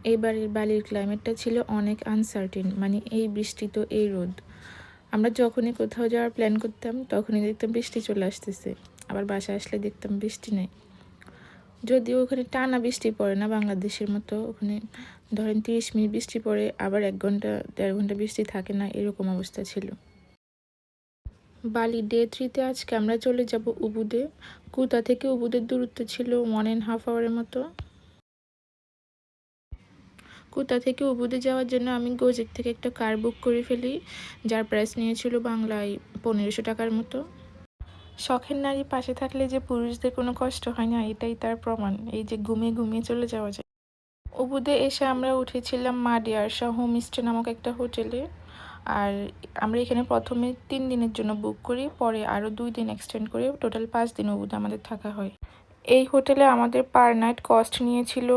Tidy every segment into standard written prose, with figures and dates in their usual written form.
এইবারের বালির ক্লাইমেটটা ছিল অনেক আনসার্টেন, মানে এই বৃষ্টি তো এই রোদ। আমরা যখনই কোথাও যাওয়ার প্ল্যান করতাম তখনই দেখতাম বৃষ্টি চলে আসতেছে, আবার বাসায় আসলে দেখতাম বৃষ্টি নেই। যদিও ওখানে টানা বৃষ্টি পড়ে না বাংলাদেশের মতো, ওখানে ধরেন 30 মিনিট বৃষ্টি পড়ে, আবার 1 ঘন্টা 1.5 ঘন্টা বৃষ্টি থাকে না, এরকম অবস্থা ছিল। বালি ডে 3-তে আজকে আমরা চলে যাব উবুদে। কুতা থেকে উবুদের দূরত্ব ছিল 1.5 আওয়ারের মতো। কুতা থেকে উবুদে যাওয়ার জন্য আমি গোজেক থেকে একটা কার বুক করে ফেলি, যার প্রাইস নিয়েছিল বাংলায় 1500 টাকার মতো। শখের নারী পাশে থাকলে যে পুরুষদের কোনো কষ্ট হয় না, এটাই তার প্রমাণ। এই যে ঘুমিয়ে ঘুমিয়ে চলে যাওয়া যায়। উবুদে এসে আমরা উঠেছিলাম মাডিয়ারশা হোমস্টে নামক একটা হোটেলে। আর আমরা এখানে প্রথমে 3 দিনের জন্য বুক করি, পরে আরও 2 দিন এক্সটেন্ড করে টোটাল 5 দিন উবুদে আমাদের থাকা হয়। এই হোটেলে আমাদের পার নাইট কস্ট নিয়েছিল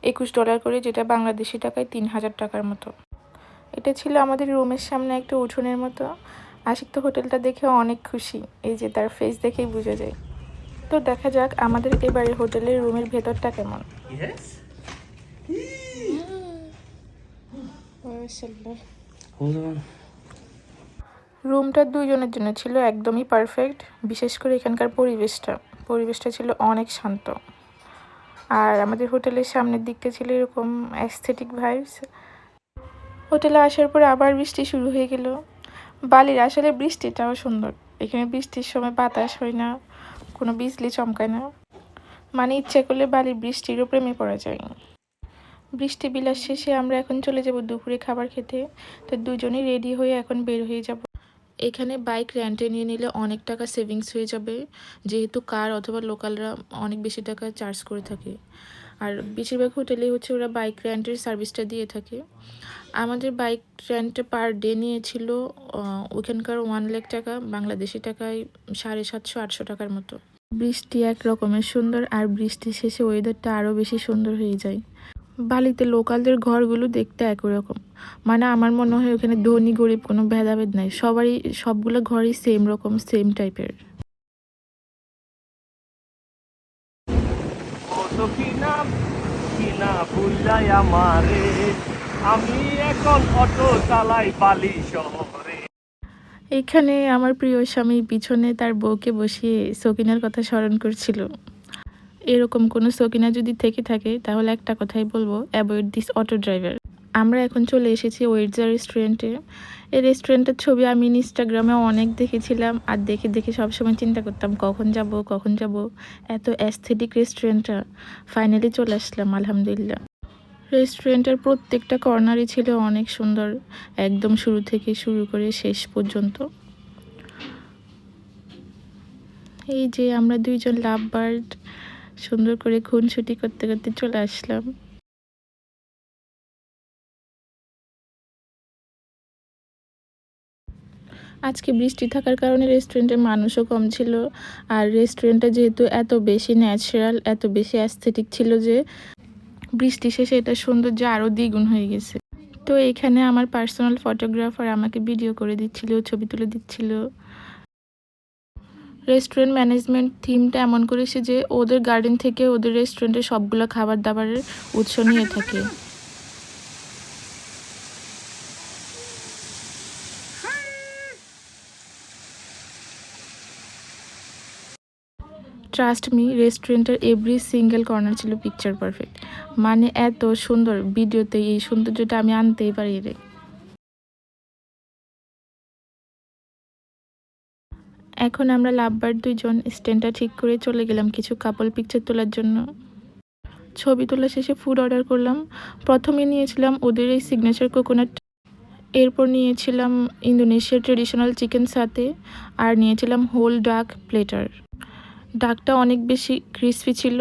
$21 করে, যেটা বাংলাদেশি টাকায় 3000 টাকার মতো। এটা ছিল আমাদের রুমের সামনে একটা উঠোনের মতো। আশিক তো হোটেলটা দেখে অনেক খুশি, এই যে তার ফেস দেখেই বোঝা যায়। তো দেখা যাক আমাদের এবারে হোটেলের রুমের ভেতরটা কেমন। রুমটা 2 জনের জন্য ছিল, একদমই পারফেক্ট। বিশেষ করে এখানকার পরিবেশটা ছিল অনেক শান্ত। আর আমাদের হোটেলের সামনের দিকটা ছিল এরকম অ্যাস্থেটিক ভাইবস। হোটেলে আসার পরে আবার বৃষ্টি শুরু হয়ে গেল। বালির আসলে বৃষ্টিটাও সুন্দর। এখানে বৃষ্টির সময় বাতাস হয় না, কোনো বিজলি চমকায় না, মানে ইচ্ছা করলে বালির বৃষ্টিরও প্রেমে পড়া যায়। বৃষ্টি বিলাস শেষে আমরা এখন চলে যাব দুপুরে খাবার খেতে। তো দুজনেই রেডি হয়ে এখন বের হয়ে যাব। এখানে বাইক রেন্টে নিয়ে নিলে অনেক টাকা সেভিংস হয়ে যাবে, যেহেতু কার অথবা লোকালরা অনেক বেশি টাকা চার্জ করে থাকে। আর বেশিরভাগ হোটেলে হচ্ছে ওরা বাইক রেন্টের সার্ভিসটা দিয়ে থাকে। আমাদের বাইক রেন্ট পার ডে নিয়েছিল ওখানকার 1 লাখ টাকা, বাংলাদেশি টাকায় 750-800 টাকার মতো। বৃষ্টি এক রকমের সুন্দর, আর বৃষ্টি শেষে ওয়েদারটা আরও বেশি সুন্দর হয়ে যায়। বালিতে লোকালদের ঘরগুলো দেখতে একই রকম, মানে আমার মনে হয় ওখানে ধনী গরিব কোনো ভেদাভেদ নাই, সবগুলো ঘরই সেম রকম, সেম টাইপের। আমি এখন অটো চালাই বালি শহরে। এখানে আমার প্রিয় স্বামী পিছনে তার বউকে বসিয়ে সকিনার কথা স্মরণ করছিল। এরকম কোনো সকিনা যদি থেকে থাকে তাহলে একটা কথাই বলবো, অ্যাভয়েড দিস অটো ড্রাইভার। আমরা এখন চলে এসেছি ওয়েটজার রেস্টুরেন্টে। এই রেস্টুরেন্টের ছবি আমি ইনস্টাগ্রামে অনেক দেখেছিলাম, আর দেখে দেখে সবসময় চিন্তা করতাম কখন যাব। এত অ্যাস্থেটিক রেস্টুরেন্টটা, ফাইনালি চলে আসলাম আলহামদুলিল্লাহ। রেস্টুরেন্টের প্রত্যেকটা কর্নারই ছিল অনেক সুন্দর, একদম শুরু থেকে শুরু করে শেষ পর্যন্ত। এই যে আমরা 2 জন লাভ বার্ড সুন্দর করে খুনসুটি করতে করতে চলে আসলাম। আজকে বৃষ্টি থাকার কারণে রেস্টুরেন্টের মানুষও কম ছিল, আর রেস্টুরেন্টটা যেহেতু এত বেশি ন্যাচারাল, এত বেশি অ্যাস্থেটিক ছিল যে বৃষ্টি শেষে এটা সৌন্দর্য আরও দ্বিগুণ হয়ে গেছে। তো এখানে আমার পার্সোনাল ফটোগ্রাফার আমাকে ভিডিও করে দিচ্ছিল, ছবি তুলে দিচ্ছিল। রেস্টুরেন্ট ম্যানেজমেন্ট থিমটা এমন করেছে যে ওদের গার্ডেন থেকে ওদের রেস্টুরেন্টের সবগুলো খাবার দাবারের উৎস নিয়ে থাকে। ট্রাস্ট মি, রেস্টুরেন্টের এভরি সিঙ্গেল কর্নার ছিল পিকচার পারফেক্ট। মানে এত সুন্দর, ভিডিওতে এই সৌন্দর্যটা আমি আনতেই পারি রে। এখন আমরা লাভবার 2 জন স্ট্যান্ডটা ঠিক করে চলে গেলাম কিছু কাপল পিকচার তোলার জন্য। ছবি তোলা শেষে ফুড অর্ডার করলাম। প্রথমে নিয়েছিলাম ওদের এই সিগনেচার কোকোনাট, এরপর নিয়েছিলাম ইন্দোনেশিয়ার ট্রেডিশনাল চিকেন সাথে, আর নিয়েছিলাম হোল ডাক প্লেটার। ডাকটা অনেক বেশি ক্রিসপি ছিল।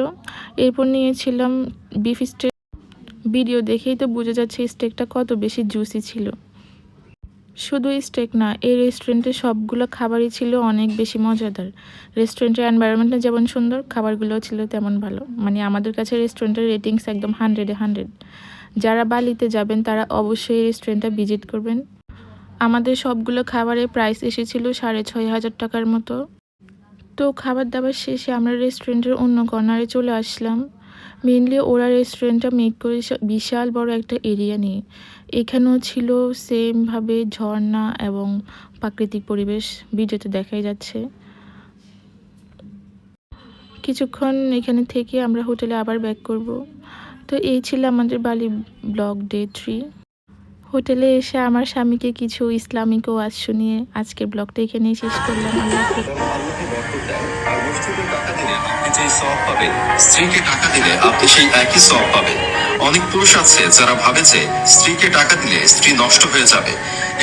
এরপর নিয়েছিলাম বিফ স্টেক। ভিডিও দেখেই তো বোঝা যাচ্ছে স্টেকটা কত বেশি জুসি ছিল। শুধু স্টেক না, এই রেস্টুরেন্টের সবগুলো খাবারই ছিল অনেক বেশি মজাদার। রেস্টুরেন্টের এনভায়রনমেন্টটা যেমন সুন্দর, খাবারগুলোও ছিল তেমন ভালো। মানে আমাদের কাছে রেস্টুরেন্টের রেটিংস একদম 100-এ 100। যারা বালিতে যাবেন তারা অবশ্যই এই রেস্টুরেন্টটা ভিজিট করবেন। আমাদের সবগুলো খাবারের প্রাইস এসেছিল 6500 টাকার মতো। তো খাবার দাবার শেষে আমরা রেস্টুরেন্টের অন্য কর্নারে চলে আসলাম। মেনলি ওরা রেস্টুরেন্টটা মেক করেছে বিশাল বড় একটা এরিয়া নিয়ে। এখানেও ছিল সেমভাবে ঝর্ণা এবং প্রাকৃতিক পরিবেশ, ভিডিওতে দেখাই যাচ্ছে। কিছুক্ষণ এখানে থেকে আমরা হোটেলে আবার ব্যাক করব। তো এই ছিল আমাদের বালি ব্লগ ডে 3। হোটেলে এসে আমার স্বামীকে কিছু ইসলামিক ওয়াজ শুনিয়ে আজকের ব্লগটা এখানেই শেষ করলাম। আল্লাহ হাফেজ। স্ত্রীকে টাকা দিলে আপনি সেই একই সওয়াব পাবেন। অনেক পুরুষ আছে যারা ভাবে যে স্ত্রীকে টাকা দিলে স্ত্রী নষ্ট হয়ে যাবে।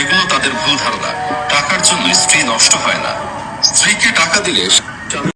এগুলো তাদের ভুল ধারণা। টাকার জন্য স্ত্রী নষ্ট হয় না। স্ত্রীকে টাকা দিলে